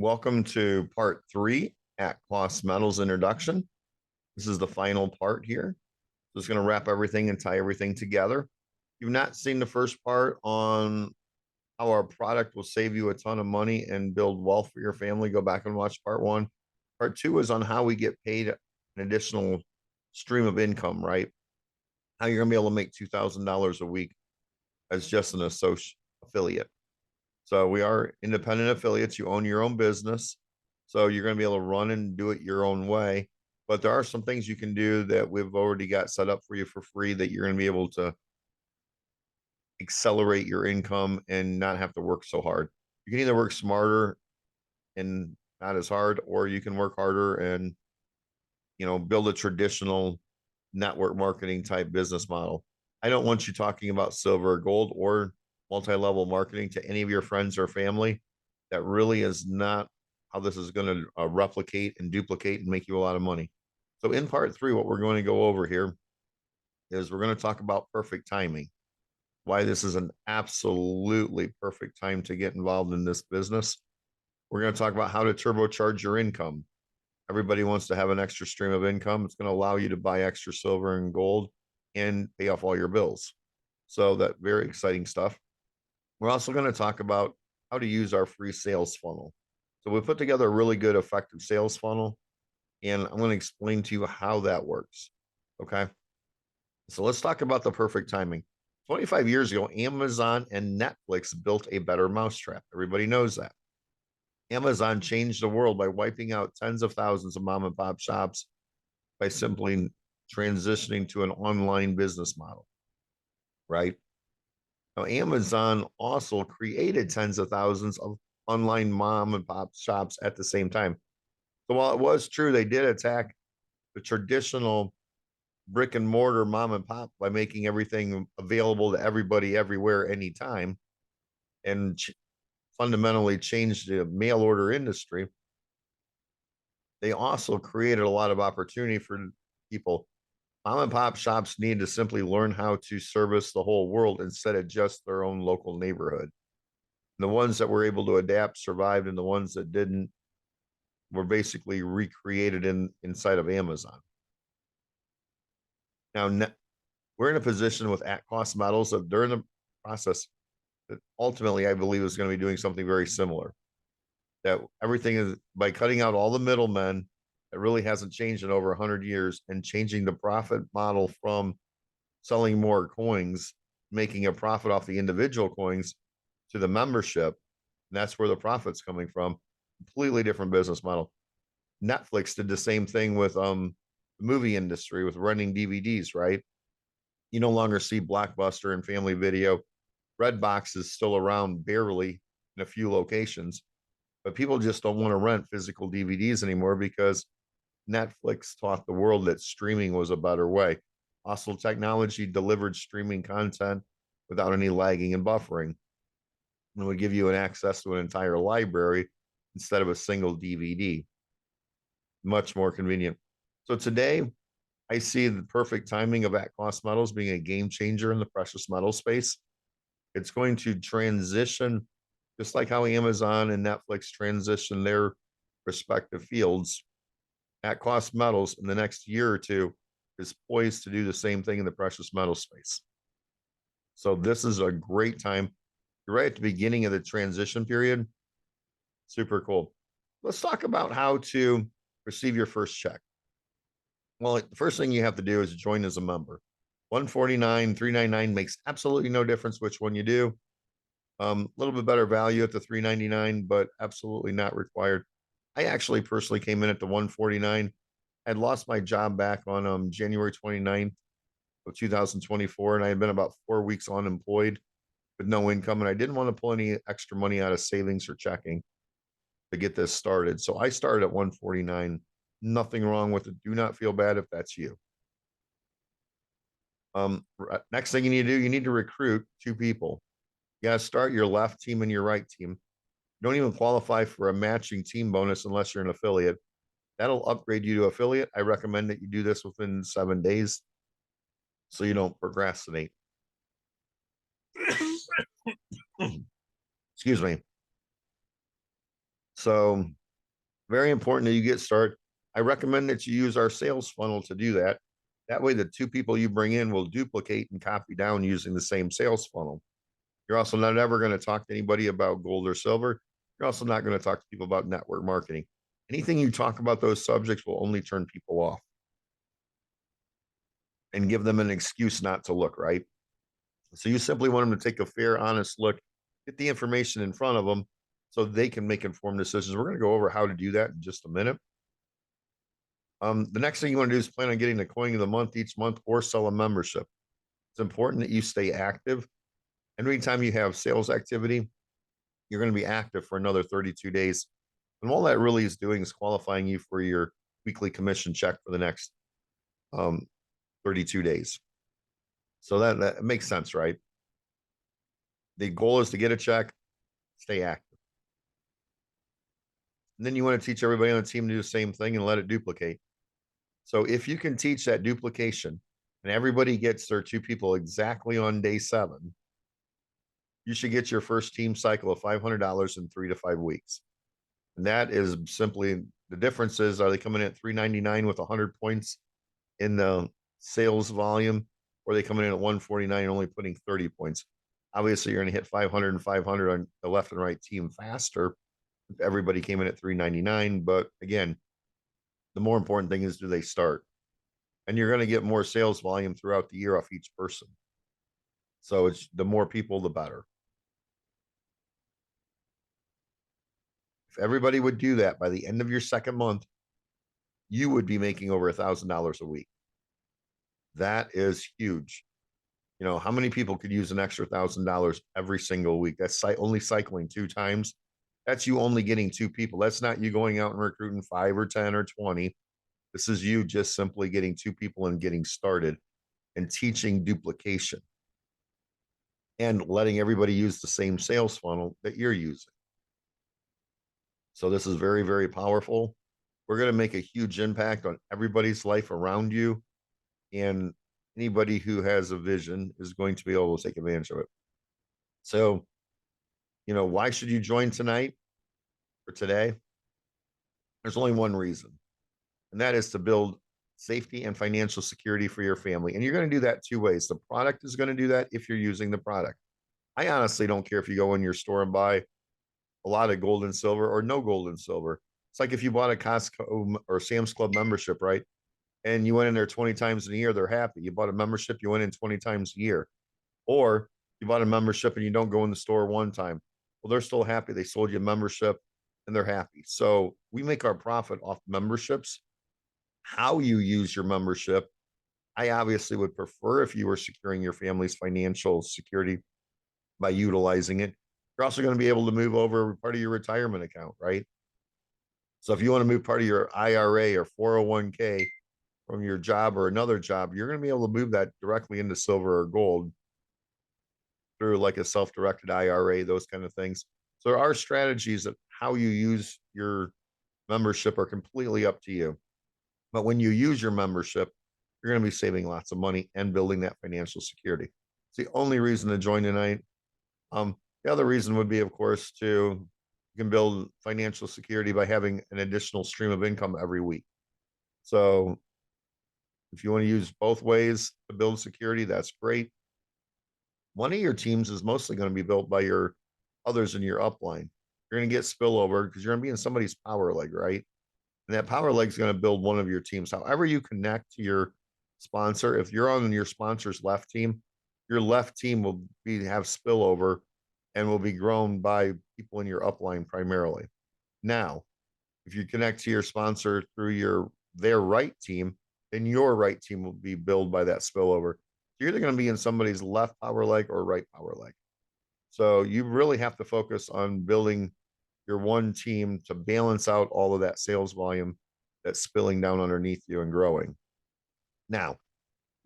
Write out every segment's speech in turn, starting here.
Welcome to part three at Cost Metals Introduction. This is the final part here. Just going to wrap everything and tie everything together. If you've not seen the first part on how our product will save you a ton of money and build wealth for your family, go back and watch part one. Part two is on how we get paid an additional stream of income, right? How you're going to be able to make $2,000 a week as just an associate affiliate. So we are independent affiliates. You own your own business. So you're going to be able to run and do it your own way. But there are some things you can do that we've already got set up for you for free that you're going to be able to accelerate your income and not have to work so hard. You can either work smarter and not as hard, or you can work harder and build a traditional network marketing type business model. I don't want you talking about silver or gold or multi-level marketing to any of your friends or family. That really is not how this is going to replicate and duplicate and make you a lot of money. So in part three, what we're going to go over here is we're going to talk about perfect timing, why this is an absolutely perfect time to get involved in this business. We're going to talk about how to turbocharge your income. Everybody wants to have an extra stream of income. It's going to allow you to buy extra silver and gold and pay off all your bills. So that very exciting stuff. We're also going to talk about how to use our free sales funnel. So we put together a really good, effective sales funnel, and I'm going to explain to you how that works. Okay. So let's talk about the perfect timing. 25 years ago, Amazon and Netflix built a better mousetrap. Everybody knows that. Amazon changed the world by wiping out tens of thousands of mom and pop shops by simply transitioning to an online business model, right? Now, Amazon also created tens of thousands of online mom and pop shops at the same time. So while it was true they did attack the traditional brick and mortar mom and pop by making everything available to everybody, everywhere, anytime, and fundamentally changed the mail order industry, they also created a lot of opportunity for people. Mom and pop shops need to simply learn how to service the whole world instead of just their own local neighborhood. The ones that were able to adapt survived, and the ones that didn't were basically recreated inside of Amazon. Now we're in a position with at cost models of during the process that ultimately I believe is going to be doing something very similar. That everything is by cutting out all the middlemen. That really hasn't changed in over 100 years, and changing the profit model from selling more coins, making a profit off the individual coins to the membership. And that's where the profit's coming from. Completely different business model. Netflix did the same thing with the movie industry with renting DVDs, right? You no longer see Blockbuster and Family Video. Redbox is still around barely in a few locations, but people just don't want to rent physical DVDs anymore because Netflix taught the world that streaming was a better way. Also, technology delivered streaming content without any lagging and buffering. And would give you an access to an entire library instead of a single DVD. Much more convenient. So today, I see the perfect timing of at cost metals being a game changer in the precious metal space. It's going to transition just like how Amazon and Netflix transition their respective fields. At cost metals in the next year or two is poised to do the same thing in the precious metal space. So this is a great time. You're right at the beginning of the transition period. Super cool. Let's talk about how to receive your first check. Well, the first thing you have to do is join as a member. 149, 399 makes absolutely no difference which one you do. A little bit better value at the 399, but absolutely not required. I actually personally came in at the 149. I'd lost my job back on January 29th of 2024, and I had been about 4 weeks unemployed with no income, and I didn't want to pull any extra money out of savings or checking to get this started. So I started at 149. Nothing wrong with it. Do not feel bad if that's you. Next thing you need to do, you need to recruit two people. You got to start your left team and your right team. You don't even qualify for a matching team bonus unless you're an affiliate. That'll upgrade you to affiliate. I recommend that you do this within 7 days so you don't procrastinate. Excuse me. So very important that you get started. I recommend that you use our sales funnel to do that. That way, the two people you bring in will duplicate and copy down using the same sales funnel. You're also not ever going to talk to anybody about gold or silver. You're also not going to talk to people about network marketing. Anything you talk about those subjects will only turn people off and give them an excuse not to look, right? So you simply want them to take a fair, honest look, get the information in front of them so they can make informed decisions. We're going to go over how to do that in just a minute. The next thing you want to do is plan on getting the coin of the month each month or sell a membership. It's important that you stay active. Every time you have sales activity, you're going to be active for another 32 days. And all that really is doing is qualifying you for your weekly commission check for the next 32 days. So that makes sense, right? The goal is to get a check, stay active. And then you want to teach everybody on the team to do the same thing and let it duplicate. So if you can teach that duplication and everybody gets their two people exactly on day 7, you should get your first team cycle of $500 in 3 to 5 weeks. And that is simply the differences. Are they coming in at $399 with 100 points in the sales volume, or are they coming in at 149 and only putting 30 points? Obviously, you're going to hit 500 and 500 on the left and right team faster if everybody came in at 399. But again, the more important thing is, do they start? And you're going to get more sales volume throughout the year off each person. So it's the more people, the better. If everybody would do that by the end of your second month, you would be making over $1,000 a week. That is huge. You know, how many people could use an extra $1,000 every single week? That's only cycling 2 times. That's you only getting 2 people. That's not you going out and recruiting 5 or 10 or 20. This is you just simply getting 2 people and getting started and teaching duplication and letting everybody use the same sales funnel that you're using. So this is very, very powerful. We're going to make a huge impact on everybody's life around you. And anybody who has a vision is going to be able to take advantage of it. So, you know, why should you join tonight or today? There's only one reason, and that is to build safety and financial security for your family. And you're going to do that 2 ways. The product is going to do that if you're using the product. I honestly don't care if you go in your store and buy a lot of gold and silver or no gold and silver. It's like if you bought a Costco or Sam's Club membership, right? And you went in there 20 times in a year, they're happy. You bought a membership, you went in 20 times a year. Or you bought a membership and you don't go in the store one time. Well, they're still happy. They sold you a membership and they're happy. So we make our profit off memberships. How you use your membership, I obviously would prefer if you were securing your family's financial security by utilizing it. You're also going to be able to move over part of your retirement account, right? So if you want to move part of your IRA or 401k from your job or another job, you're going to be able to move that directly into silver or gold through like a self-directed IRA, those kind of things. So there are strategies of how you use your membership are completely up to you. But when you use your membership, you're going to be saving lots of money and building that financial security. It's the only reason to join tonight. The other reason would be, of course, to you can build financial security by having an additional stream of income every week. So if you want to use both ways to build security, that's great. One of your teams is mostly going to be built by your others in your upline. You're going to get spillover because you're going to be in somebody's power leg, right? And that power leg is going to build one of your teams. However, you connect to your sponsor, if you're on your sponsor's left team, your left team will have spillover and will be grown by people in your upline primarily. Now, if you connect to your sponsor through their right team, then your right team will be built by that spillover. You're either going to be in somebody's left power leg or right power leg. So you really have to focus on building your one team to balance out all of that sales volume that's spilling down underneath you and growing. Now,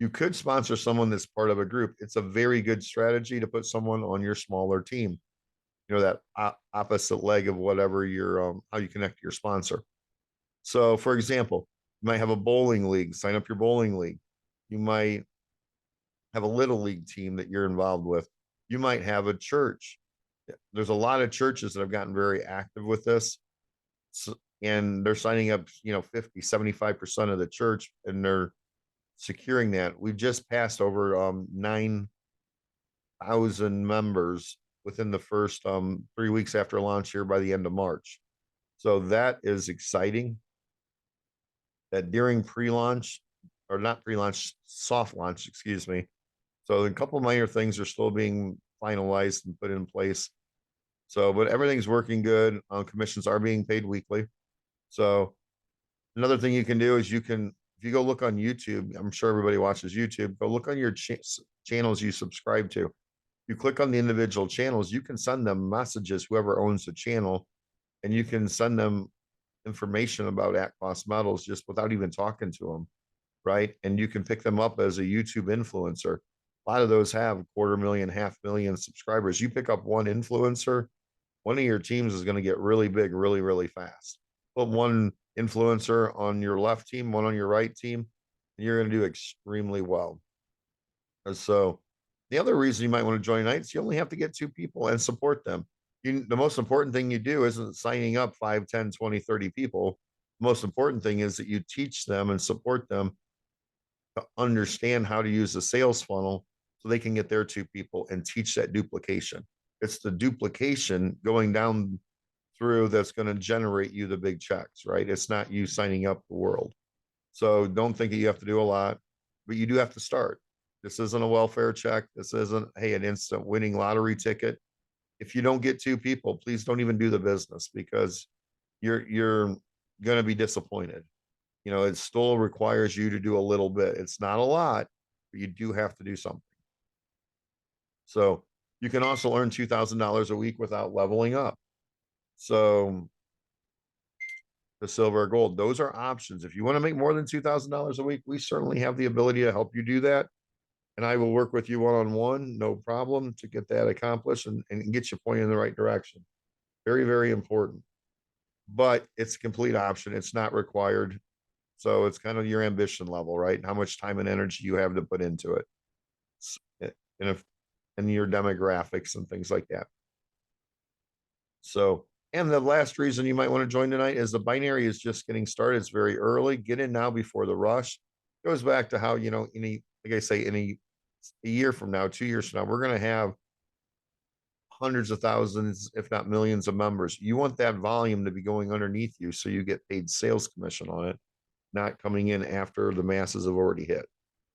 you could sponsor someone that's part of a group. It's a very good strategy to put someone on your smaller team. You know, that opposite leg of whatever your how you connect to your sponsor. So, for example, you might have a bowling league. Sign up your bowling league. You might have a little league team that you're involved with. You might have a church. There's a lot of churches that have gotten very active with this. And they're signing up, 50, 75% of the church, and they're securing that. We've just passed over 9,000 members within the first 3 weeks after launch here by the end of March. So that is exciting. That during pre-launch, or not pre-launch, soft launch, excuse me. So a couple minor things are still being finalized and put in place. So, but everything's working good. Commissions are being paid weekly. So another thing you can do is if you go look on YouTube, I'm sure everybody watches YouTube, go look on your channels you subscribe to. You click on the individual channels, you can send them messages, whoever owns the channel, and you can send them information about at cost metals just without even talking to them, right? And you can pick them up as a YouTube influencer. A lot of those have 250,000, 500,000 subscribers. You pick up one influencer, one of your teams is going to get really big, really, really fast. Put one influencer on your left team, one on your right team, and you're going to do extremely well. And so the other reason you might want to join Knights, you only have to get 2 people and support them. The most important thing you do isn't signing up 5, 10, 20, 30 people. The most important thing is that you teach them and support them to understand how to use the sales funnel so they can get their 2 people and teach that duplication. It's the duplication going down through that's going to generate you the big checks, right? It's not you signing up the world. So don't think that you have to do a lot, but you do have to start. This isn't a welfare check. This isn't, hey, an instant winning lottery ticket. If you don't get 2 people, please don't even do the business, because you're going to be disappointed. It still requires you to do a little bit. It's not a lot, but you do have to do something. So you can also earn $2,000 a week without leveling up. So the silver or gold, those are options. If you want to make more than $2,000 a week, we certainly have the ability to help you do that. And I will work with you one-on-one, no problem, to get that accomplished and get you pointed in the right direction. Very, very important. But it's a complete option. It's not required. So it's kind of your ambition level, right? How much time and energy you have to put into it. And your demographics and things like that. So, and the last reason you might want to join tonight is the binary is just getting started. It's very early. Get in now before the rush. It goes back to how, like I say, a year from now, 2 years from now, we're going to have hundreds of thousands, if not millions of members. You want that volume to be going underneath you so you get paid sales commission on it, not coming in after the masses have already hit.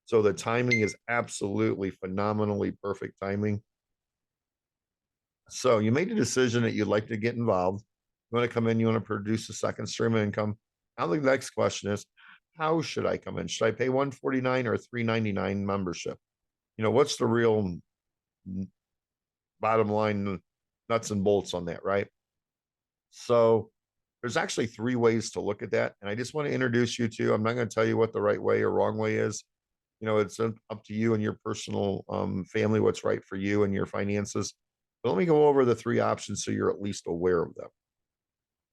So the timing is absolutely phenomenally perfect timing. So you made a decision that you'd like to get involved. You want to come in, you want to produce a second stream of income. Now the next question is, how should I come in? Should I pay $149 or $399 membership? What's the real bottom line nuts and bolts on that, right? So there's actually 3 ways to look at that. And I just want to introduce you to, I'm not going to tell you what the right way or wrong way is. It's up to you and your personal family, what's right for you and your finances. But let me go over the 3 options so you're at least aware of them.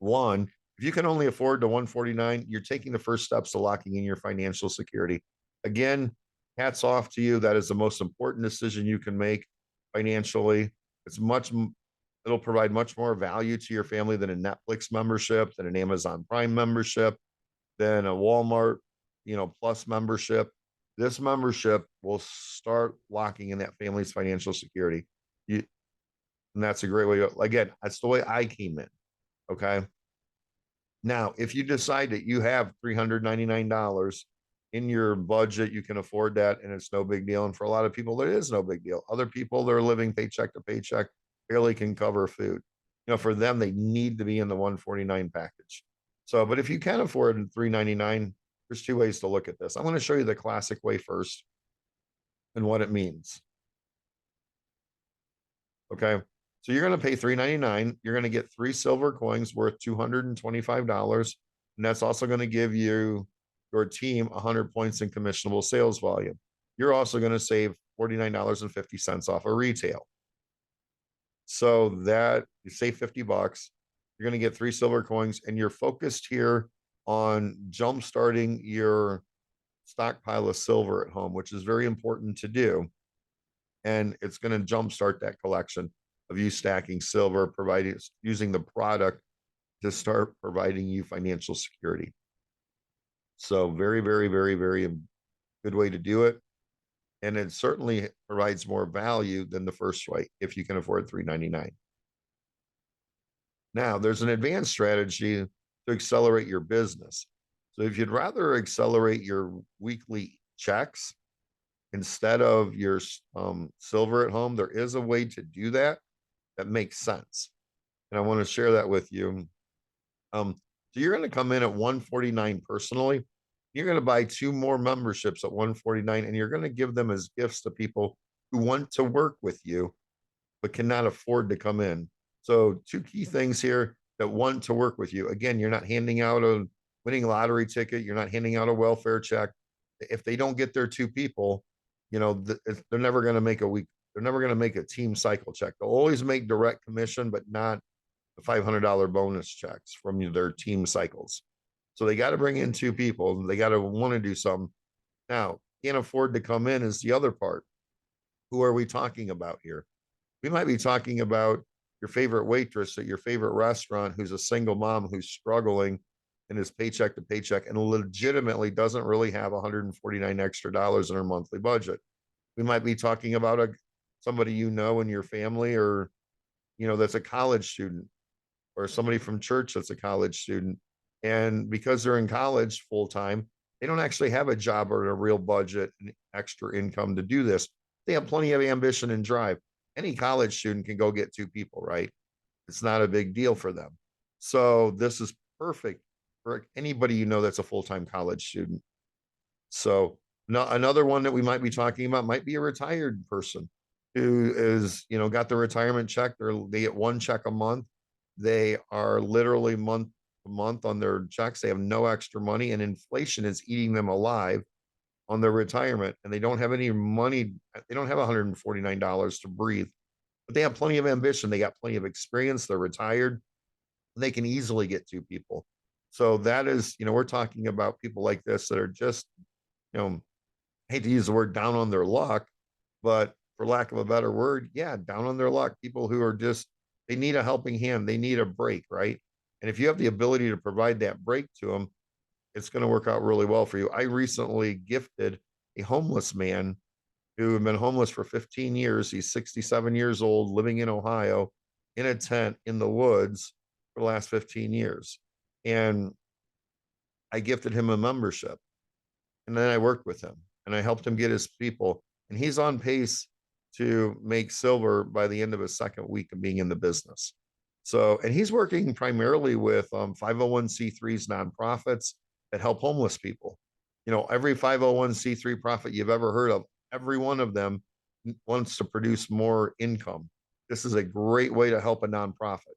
1, if you can only afford the $149, you're taking the first steps to locking in your financial security. Again, hats off to you. That is the most important decision you can make financially. It'll provide much more value to your family than a Netflix membership, than an Amazon Prime membership, than a Walmart, Plus membership. This membership will start locking in that family's financial security. And that's a great way to, again, that's the way I came in. Okay. Now, if you decide that you have $399 in your budget, you can afford that and it's no big deal. And for a lot of people, it is no big deal. Other people, they're living paycheck to paycheck, barely can cover food. For them, they need to be in the 149 package. So, but if you can afford $399, there's 2 ways to look at this. I'm going to show you the classic way first and what it means. Okay. So you're going to pay $399. You're going to get 3 silver coins worth $225. And that's also going to give you your team 100 points in commissionable sales volume. You're also going to save $49.50 off of retail. So that you save $50. You're going to get 3 silver coins, and you're focused here on jump starting your stockpile of silver at home, which is very important to do. And it's going to jumpstart that collection of you stacking silver, using the product to start providing you financial security. So very, very, very, very good way to do it. And it certainly provides more value than the first way if you can afford $399. Now, there's an advanced strategy to accelerate your business. So if you'd rather accelerate your weekly checks instead of your silver at home, there is a way to do that that makes sense. And I want to share that with you. So you're going to come in at 149 personally. You're going to buy 2 more memberships at 149, and you're going to give them as gifts to people who want to work with you but cannot afford to come in. So 2 key things here that want to work with you. Again, you're not handing out a winning lottery ticket. You're not handing out a welfare check. If they don't get their 2 people, they're never going to make a week. They're never going to make a team cycle check. They'll always make direct commission, but not the $500 bonus checks from their team cycles. So they got to bring in 2 people. They got to want to do something. Now, can't afford to come in is the other part. Who are we talking about here? We might be talking about your favorite waitress at your favorite restaurant who's a single mom who's struggling and is paycheck to paycheck and legitimately doesn't really have 149 extra dollars in her monthly budget. We might be talking about somebody in your family, or that's a college student, or somebody from church that's a college student. And because they're in college full time, they don't actually have a job or a real budget and extra income to do this. They have plenty of ambition and drive. Any college student can go get 2 people, right? It's not a big deal for them. So this is perfect for anybody that's a full-time college student. So another one that we might be talking about might be a retired person who is, got the retirement check. They get 1 check a month. They are literally month to month on their checks. They have no extra money, and inflation is eating them alive on their retirement, and they don't have any money. They don't have $149 to breathe, but they have plenty of ambition. They got plenty of experience. They're retired, and they can easily get 2 people. So that is, we're talking about people like this that are just, I hate to use the word down on their luck, but for lack of a better word, yeah, down on their luck. People who are just, they need a helping hand. They need a break, right? And if you have the ability to provide that break to them, it's going to work out really well for you. I recently gifted a homeless man who had been homeless for 15 years. He's 67 years old, living in Ohio in a tent in the woods for the last 15 years. And I gifted him a membership. And then I worked with him and I helped him get his people. And he's on pace to make silver by the end of his 2nd week of being in the business. So, and he's working primarily with 501c3s, nonprofits that help homeless people. Every 501c3 profit you've ever heard of, every one of them wants to produce more income. This is a great way to help a nonprofit.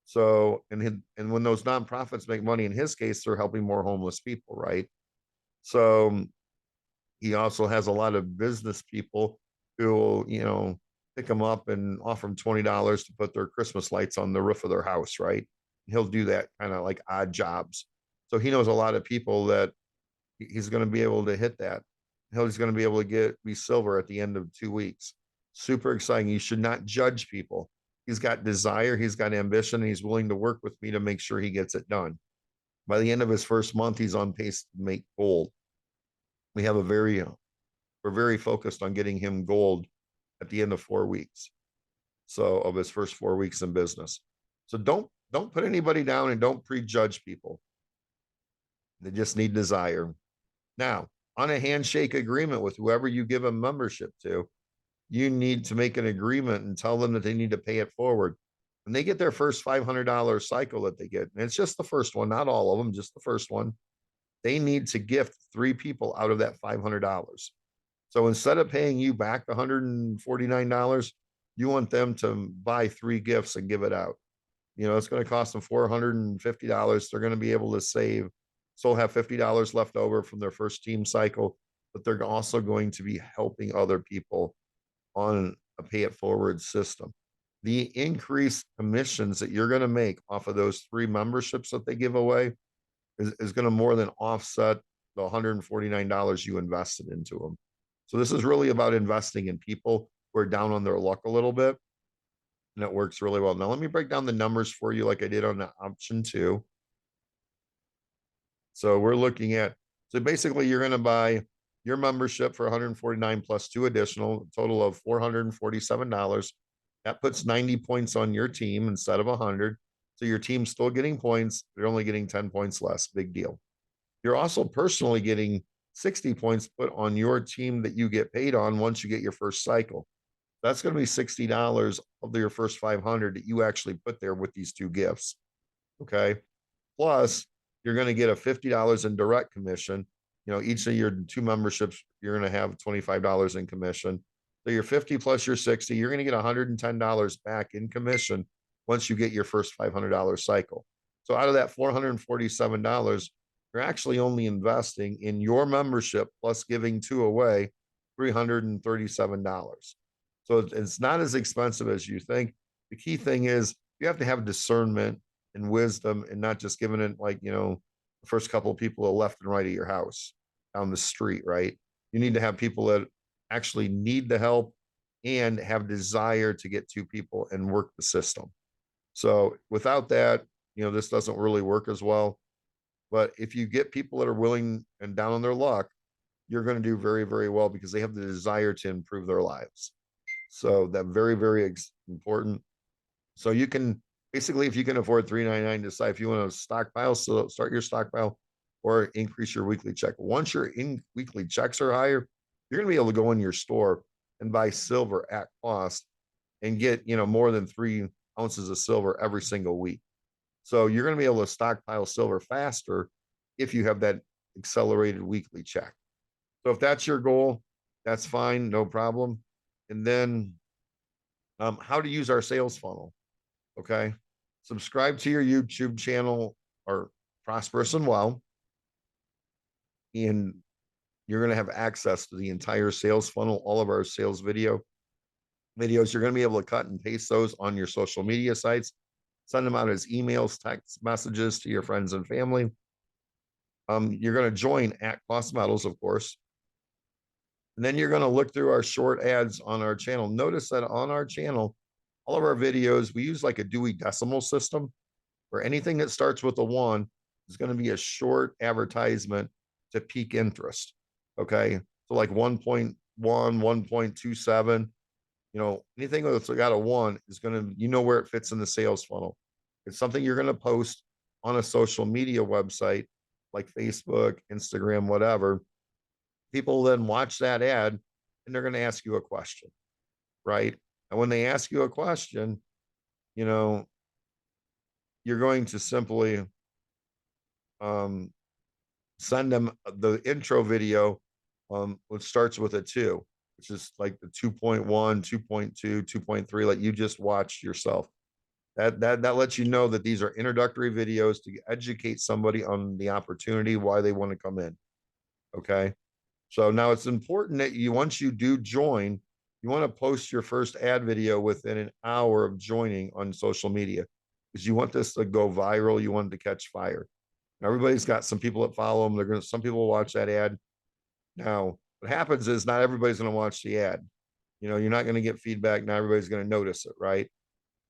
So, and when those nonprofits make money, in his case, they're helping more homeless people, right? So he also has a lot of business people who will, pick them up and offer them $20 to put their Christmas lights on the roof of their house, right? He'll do that kind of like odd jobs. So he knows a lot of people that he's going to be able to hit that. He's going to be able to be silver at the end of 2 weeks. Super exciting. You should not judge people. He's got desire, he's got ambition, and he's willing to work with me to make sure he gets it done. By the end of his first month, he's on pace to make gold. We're very focused on getting him gold at the end of 4 weeks. So of his first 4 weeks in business. So don't put anybody down and don't prejudge people. They just need desire. Now, on a handshake agreement with whoever you give a membership to, you need to make an agreement and tell them that they need to pay it forward. When they get their first $500 cycle that they get, and it's just the first one, not all of them, just the first one, they need to gift 3 people out of that $500. So instead of paying you back $149, you want them to buy 3 gifts and give it out. It's going to cost them $450. They're going to be able to save, still have $50 left over from their first team cycle, but they're also going to be helping other people on a pay it forward system. The increased commissions that you're going to make off of those 3 memberships that they give away is going to more than offset the $149 you invested into them. So this is really about investing in people who are down on their luck a little bit. and it works really well. Now let me break down the numbers for you like I did on the option 2. So we're looking at, so basically you're going to buy your membership for 149 plus 2 additional, total of $447. That puts 90 points on your team instead of 100. So your team's still getting points. They're only getting 10 points less. Big deal. You're also personally getting 60 points put on your team that you get paid on once you get your first cycle. That's going to be $60 of your first 500 that you actually put there with these 2 gifts. Okay. Plus, you're going to get a $50 in direct commission. You know, each of your 2 memberships, you're going to have $25 in commission. So your 50 plus your 60, you're going to get $110 back in commission once you get your first $500 cycle. So out of that $447, you're actually only investing in your membership plus giving 2 away $337. So it's not as expensive as you think. The key thing is you have to have discernment and wisdom and not just giving it like, the first couple of people left and right of your house down the street, right? You need to have people that actually need the help and have desire to get 2 people and work the system. So without that, this doesn't really work as well. But if you get people that are willing and down on their luck, you're going to do very, very well because they have the desire to improve their lives. So that very, very important. So you can basically, if you can afford $3.99, decide if you want to stockpile, so start your stockpile or increase your weekly check. Once your weekly checks are higher, you're going to be able to go in your store and buy silver at cost and get, more than 3 ounces of silver every single week. So you're going to be able to stockpile silver faster if you have that accelerated weekly check. So if that's your goal, that's fine, no problem. And then how to use our sales funnel. Okay. Subscribe to your YouTube channel or Prosperous and Well. And you're going to have access to the entire sales funnel, all of our sales videos. You're going to be able to cut and paste those on your social media sites, send them out as emails, text messages to your friends and family. You're going to join at Cost Metals, of course. And then you're going to look through our short ads on our channel. Notice that on our channel, all of our videos, we use like a Dewey Decimal System where anything that starts with a 1 is going to be a short advertisement to peak interest. Okay. So like 1.1, 1.27, anything that's got a 1 is going to, where it fits in the sales funnel. It's something you're going to post on a social media website like Facebook, Instagram, whatever. People then watch that ad and they're going to ask you a question, right? And when they ask you a question, you're going to simply send them the intro video, which starts with a 2, which is like the 2.1, 2.2, 2.3, like you just watched yourself. That lets you know that these are introductory videos to educate somebody on the opportunity, why they want to come in. Okay. So now it's important that once you do join, you want to post your first ad video within an hour of joining on social media because you want this to go viral. You want it to catch fire. Now, everybody's got some people that follow them. Some people will watch that ad. Now, what happens is not everybody's going to watch the ad. You're not going to get feedback. Not everybody's going to notice it, right?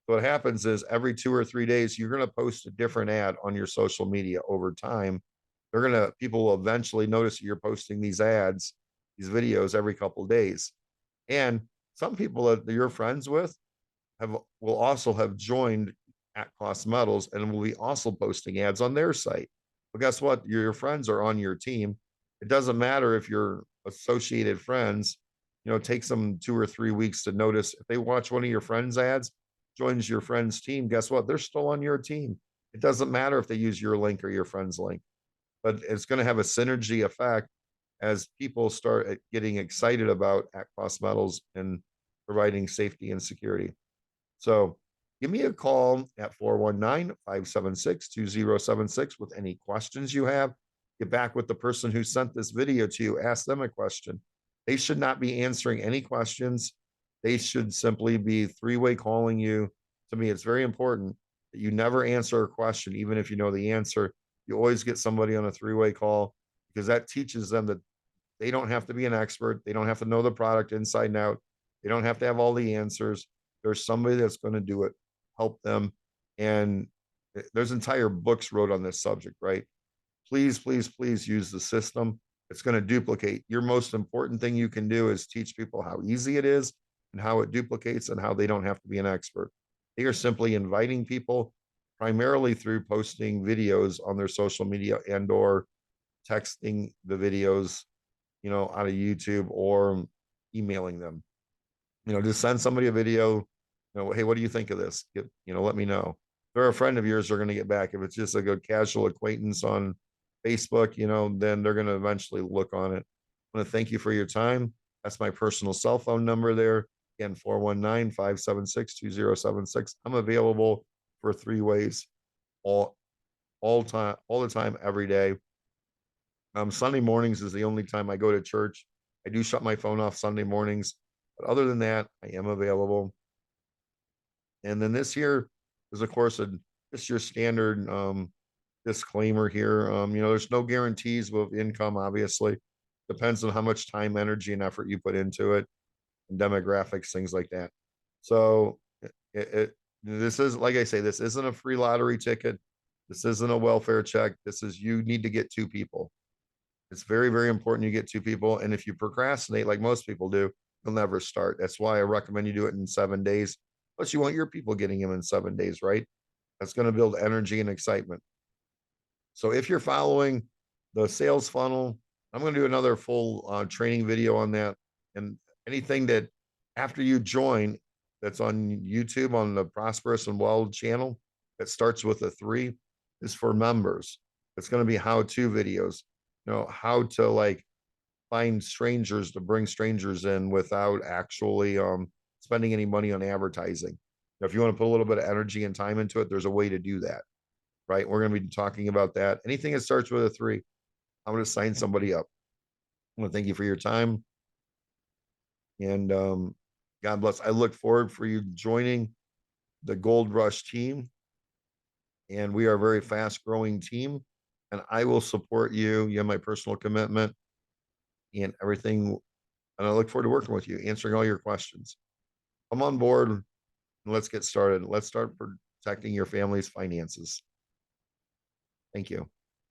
So what happens is every 2 or 3 days, you're going to post a different ad on your social media over time. People will eventually notice you're posting these ads, these videos every couple of days. And some people that you're friends with will also have joined at Cost Metals and will be also posting ads on their site. But guess what? Your friends are on your team. It doesn't matter if you're associated friends, it takes them 2 or 3 weeks to notice. If they watch one of your friends' ads, joins your friend's team, guess what? They're still on your team. It doesn't matter if they use your link or your friend's link, but it's going to have a synergy effect as people start getting excited about at Cost Metals and providing safety and security. So give me a call at 419-576-2076 with any questions you have. Get back with the person who sent this video to you. Ask them a question. They should not be answering any questions. They should simply be 3-way calling you. To me, it's very important that you never answer a question, even if you know the answer. You always get somebody on a 3-way call because that teaches them that they don't have to be an expert. They don't have to know the product inside and out. They don't have to have all the answers. there's somebody that's going to do it, help them. And there's entire books wrote on this subject, right? Please, please, please use the system. It's going to duplicate. Your most important thing you can do is teach people how easy it is and how it duplicates and how they don't have to be an expert. They are simply inviting people primarily through posting videos on their social media and or texting the videos, out of YouTube or emailing them. Just send somebody a video, hey, what do you think of this? Let me know. If they're a friend of yours, they're going to get back. If it's just a good casual acquaintance on Facebook, then they're going to eventually look on it. I want to thank you for your time. That's my personal cell phone number there. Again, 419-576-2076. I'm available for 3 ways all time, all the time, every day. Sunday mornings is the only time I go to church. I do shut my phone off Sunday mornings, but other than that, I am available. And then this here is, of course, just your standard disclaimer here. There's no guarantees with income, obviously. Depends on how much time, energy, and effort you put into it, and demographics, things like that. So this is, like I say, this isn't a free lottery ticket. This isn't a welfare check. This is, you need to get 2 people. It's very, very important you get 2 people. And if you procrastinate, like most people do, you'll never start. That's why I recommend you do it in 7 days. Plus, you want your people getting them in 7 days, right? That's going to build energy and excitement. So if you're following the sales funnel, I'm going to do another full training video on that. And anything that after you join that's on YouTube on the Prosperous and Well channel that starts with a 3 is for members. It's going to be how-to videos, how to like find strangers to bring strangers in without actually spending any money on advertising. If you want to put a little bit of energy and time into it, there's a way to do that, right? We're going to be talking about that. Anything that starts with a 3, I'm going to sign somebody up. I want to thank you for your time. And God bless. I look forward for you joining the Gold Rush team. And we are a very fast growing team. And I will support you. You have my personal commitment and everything. And I look forward to working with you, answering all your questions. Come on board and let's get started. Let's start protecting your family's finances. Thank you.